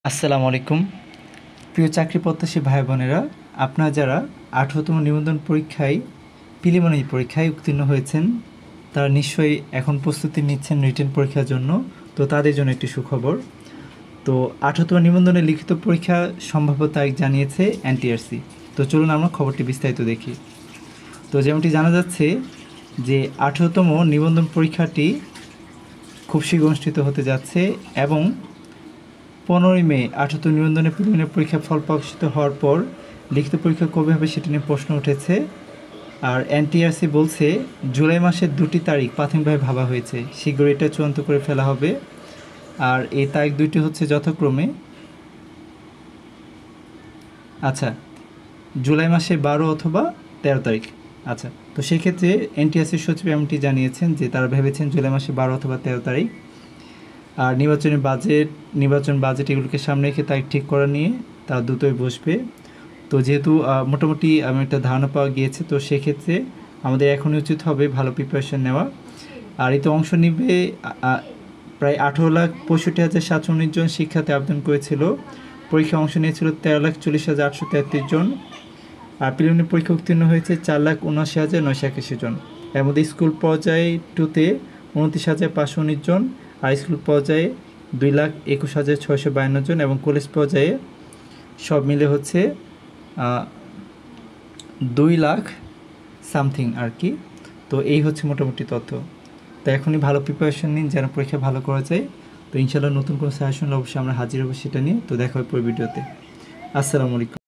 আসসালামু আলাইকুম প্রিয় চাকরি প্রত্যাশী ভাই বোনেরা, আপনারা যারা 18তম নিবন্ধন পরীক্ষায় প্রিলিমিনারি পরীক্ষায় উত্তীর্ণ হয়েছেন তারা নিশ্চয়ই এখন প্রস্তুতি নিচ্ছেন রিটেন পরীক্ষার জন্য। তো তাদের জন্য একটি সুখবর। তো 18তম নিবন্ধনের লিখিত পরীক্ষা সম্ভাব্য তারিখ জানিয়েছে এনটিআরসি। তো চলুন আমরা খবরটি বিস্তারিত দেখি। তো যেমনটি জানা যাচ্ছে যে 18তম নিবন্ধন পরীক্ষাটি খুব শীঘ্র অনুষ্ঠিত হতে যাচ্ছে এবং 15ই মে 18তম নিবন্ধনের প্রিলিমিনারি পরীক্ষার ফল প্রকাশিত হওয়ার পর লিখিত পরীক্ষা কবে হবে সেটি নিয়ে প্রশ্ন উঠেছে। আর এনটিআরসি বলছে জুলাই মাসের 2টি তারিখ প্রাথমিকভাবে ভাবা হয়েছে, শীঘ্রই এটা চূড়ান্ত করে ফেলা হবে। আর এই তারিখ দুইটি হচ্ছে যথাক্রমে জুলাই মাসের 12 অথবা 13 তারিখ। তো সেক্ষেত্রে এনটিআরসির সচিব এমনটি জানিয়েছেন যে তারা ভেবেছেন জুলাই মাসের 12 অথবা 13 তারিখ। আর নির্বাচন বাজেট এগুলোকে সামনে রেখে তারিখ ঠিক করা নিয়ে তারা দ্রুতই বসবে। তো যেহেতু মোটামুটি আমি একটা ধারণা পাওয়া গিয়েছে, তো সেক্ষেত্রে আমাদের এখনই উচিত হবে ভালো প্রিপারেশন নেওয়া। আর এতে অংশ নিবে প্রায় 18,65,719 জন শিক্ষার্থী আবেদন করেছিল। পরীক্ষায় অংশ নিয়েছিল 13,40,833 জন। আর প্রিলিমিনারি পরীক্ষা উত্তীর্ণ হয়েছে 4,79,981 জন। এর মধ্যে স্কুল পর্যায়ে 2তে 29,519 জন, হাই স্কুল পর্যায়ে 2,21,652 জন এবং কলেজ পর্যায়ে সব মিলে হচ্ছে 2 লাখ সামথিং আর কি। তো এই হচ্ছে মোটামুটি তথ্য। তো এখনই ভালো প্রিপারেশন নিন যেন পরীক্ষা ভালো করা যায়। তো ইনশাআল্লাহ নতুন কোনো সাজেশন অবশ্যই আমরা হাজির হবো সেটা নিয়ে। তো দেখা হবে পরের ভিডিওতে। আসসালামু আলাইকুম।